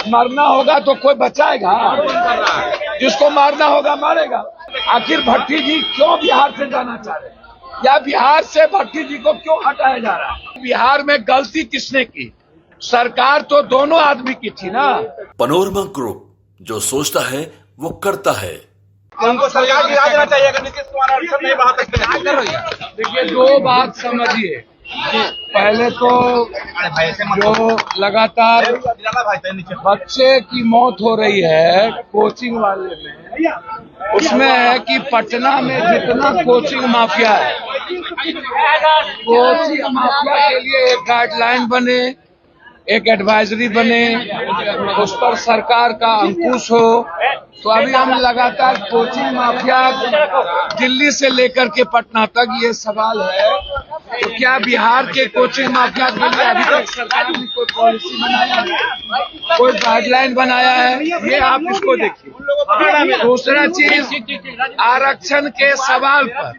मरना होगा तो कोई बचाएगा, जिसको मारना होगा मारेगा। आखिर भट्टी जी क्यों बिहार से जाना चाह रहे हैं, या बिहार से भट्टी जी को क्यों हटाया जा रहा है? बिहार में गलती किसने की? सरकार तो दोनों आदमी की थी ना। पनोरमा ग्रुप जो सोचता है वो करता है। उनको सरकार गिरा देना चाहिए अगर नीतीश कुमार अड़चन नहीं बढ़ा सकते। देखिए, दो बात समझिए। पहले तो जो लगातार बच्चे की मौत हो रही है कोचिंग वाले में, उसमें है कि पटना में जितना कोचिंग माफिया है, कोचिंग माफिया के लिए एक गाइडलाइन बने, एक एडवाइजरी बने, उस पर सरकार का अंकुश हो। तो अभी हम लगातार कोचिंग माफिया दिल्ली से लेकर के पटना तक ये सवाल है, तो क्या बिहार के कोचिंग माफिया के लिए अभी तक सरकार ने कोई पॉलिसी बनाया है, कोई गाइडलाइन बनाया है? ये आप इसको देखिए। दूसरा चीज, आरक्षण के सवाल पर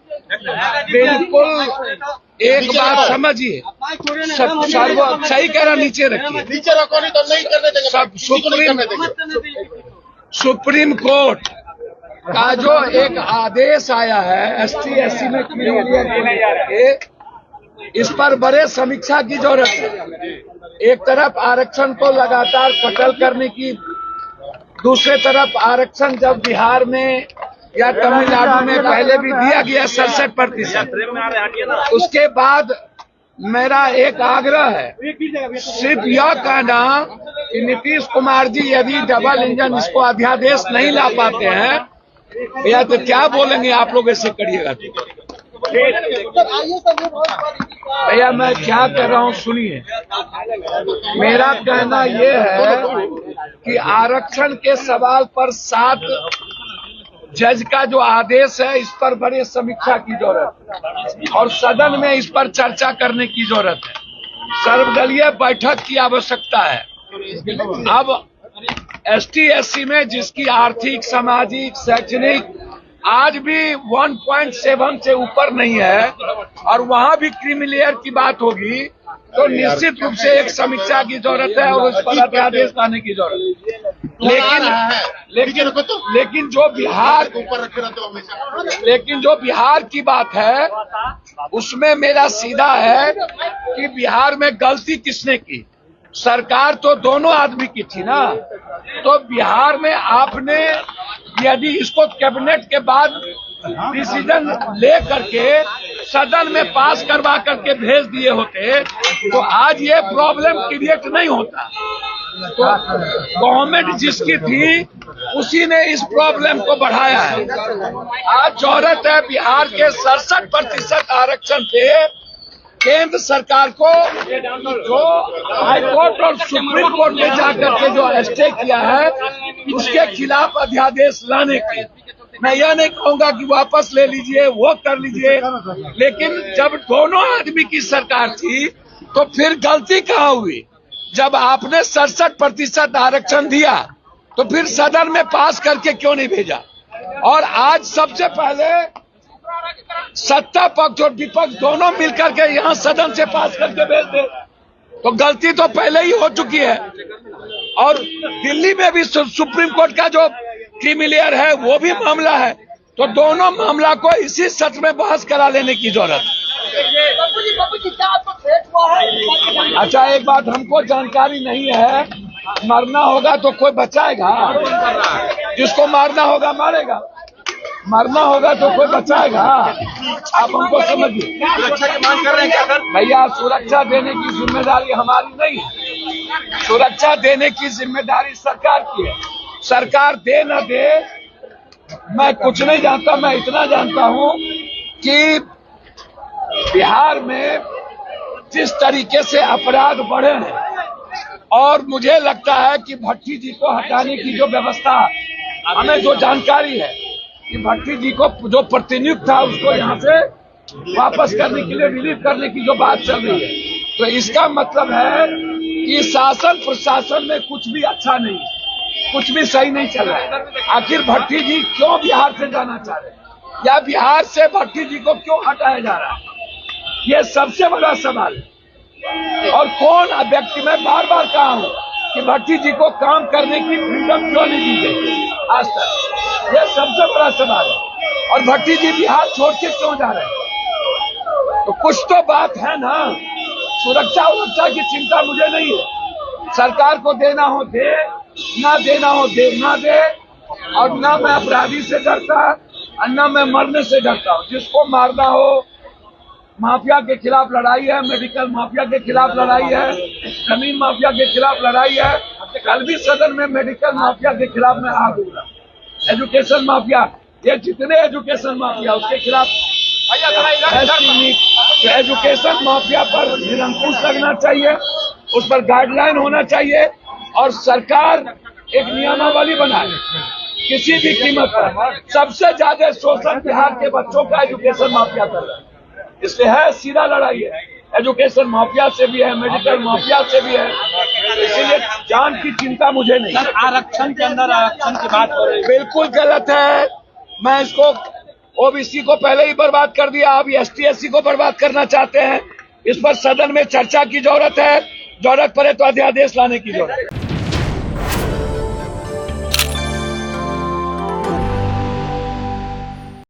बिल्कुल एक बात समझिए, सब सही कह रहा, नीचे रखिए, नीचे रखो नहीं तो नहीं करने देंगे, सब सुप्रीम कोर्ट का जो एक आदेश आया है ST SC में क्रिमिनल के, इस पर बड़े समीक्षा की जरूरत है। एक तरफ आरक्षण को लगातार कटल करने की, दूसरे तरफ आरक्षण जब बिहार में या तमिलनाडु में पहले भी दिया गया 67%, उसके बाद मेरा एक आग्रह है, सिर्फ यह कहना कि नीतीश कुमार जी यदि डबल इंजन इसको अध्यादेश नहीं ला पाते हैं, या तो क्या बोलेंगे आप लोग, ऐसे करिएगा तो। भैया मैं क्या कह रहा हूँ सुनिए, मेरा कहना यह है कि आरक्षण के सवाल पर 7 जज का जो आदेश है, इस पर बड़े समीक्षा की जरूरत है और सदन में इस पर चर्चा करने की जरूरत है। सर्वदलीय बैठक की आवश्यकता है। अब ST SC में जिसकी आर्थिक, सामाजिक, शैक्षणिक आज भी 1.7 से ऊपर नहीं है और वहां भी क्रीमी की बात होगी, तो निश्चित रूप से एक समीक्षा की जरूरत है और उस पर अध्यादेश लाने की जरूरत है। लेकिन जो बिहार की बात है, उसमें मेरा सीधा है कि बिहार में गलती किसने की? सरकार तो दोनों आदमी की थी ना। तो बिहार में आपने यदि इसको कैबिनेट के बाद डिसीजन ले करके सदन में पास करवा करके भेज दिए होते, तो आज ये प्रॉब्लम क्रिएट नहीं होता। तो गवर्नमेंट जिसकी थी उसी ने इस प्रॉब्लम को बढ़ाया है। आज जरूरत है बिहार के 67% आरक्षण पे केंद्र सरकार को, जो हाईकोर्ट और सुप्रीम कोर्ट में जाकर के जो स्टे किया है, उसके खिलाफ अध्यादेश लाने की। मैं यह नहीं कहूंगा कि वापस ले लीजिए, वो कर लीजिए, लेकिन जब दोनों आदमी की सरकार थी तो फिर गलती कहाँ हुई? जब आपने 67% आरक्षण दिया तो फिर सदन में पास करके क्यों नहीं भेजा? और आज सबसे पहले सत्ता पक्ष और विपक्ष दोनों मिलकर के यहाँ सदन से पास करके भेज दे, तो गलती तो पहले ही हो चुकी है। और दिल्ली में भी सुप्रीम कोर्ट का जो क्रिमिनल है वो भी मामला है, तो दोनों मामला को इसी सत्र में बहस करा लेने की जरूरत है। अच्छा, एक बात हमको जानकारी नहीं है, मरना होगा तो कोई बचाएगा, जिसको मारना होगा मारेगा, मरना होगा तो कोई बचाएगा। आप हमको समझिए। सुरक्षा की मांग कर रहे हैं क्या सर? भैया, सुरक्षा देने की जिम्मेदारी हमारी नहीं है, सुरक्षा देने की जिम्मेदारी सरकार की है। सरकार दे न दे मैं कुछ नहीं जानता, मैं इतना जानता हूं कि बिहार में जिस तरीके से अपराध बढ़े हैं, और मुझे लगता है कि भट्टी जी को हटाने की जो व्यवस्था, हमें जो जानकारी है कि भट्टी जी को जो प्रतिनियुक्त था उसको यहाँ से वापस करने के लिए, रिलीव करने की जो बात चल रही है, तो इसका मतलब है कि शासन प्रशासन में कुछ भी अच्छा नहीं, कुछ भी सही नहीं चल रहा है। आखिर भट्टी जी क्यों बिहार से जाना चाह रहे हैं, या बिहार से भट्टी जी को क्यों हटाया जा रहा है, ये सबसे बड़ा सवाल है। और कौन व्यक्ति, मैं बार बार कहा हूं कि भट्टी जी को काम करने की फ्रीडम क्यों नहीं दी गई आज तक, यह सबसे बड़ा सवाल है। और भट्टी जी बिहार छोड़ के क्यों जा रहे हैं? तो कुछ तो बात है ना। सुरक्षा की चिंता मुझे नहीं है। सरकार को देना हो दे, ना देना हो दे ना दे। और ना मैं अपराधी से डरता और ना मैं मरने से डरता हूं। जिसको मारना हो, माफिया के खिलाफ लड़ाई है, मेडिकल माफिया के खिलाफ लड़ाई है, जमीन माफिया के खिलाफ लड़ाई है। कल भी सदन में मेडिकल माफिया के खिलाफ मैं आ दूंगा। एजुकेशन माफिया, ये जितने एजुकेशन माफिया उसके खिलाफ तो एजुकेशन माफिया पर निरंकुश लगना चाहिए, उस पर गाइडलाइन होना चाहिए और सरकार एक नियमावली बनाए किसी भी कीमत पर। सबसे ज्यादा शोषण बिहार के बच्चों का एजुकेशन माफिया कर रहा है। इसलिए है सीधा लड़ाई है, एजुकेशन माफिया से भी है, मेडिकल माफिया से भी है। इसीलिए जान की चिंता मुझे नहीं। आरक्षण के अंदर आरक्षण की बात हो रही है, बिल्कुल गलत है। मैं इसको ओबीसी को पहले ही बर्बाद कर दिया, अब ST/SC को बर्बाद करना चाहते हैं। इस पर सदन में चर्चा की जरूरत है, जरूरत पड़े तो अध्यादेश लाने की जरूरत है।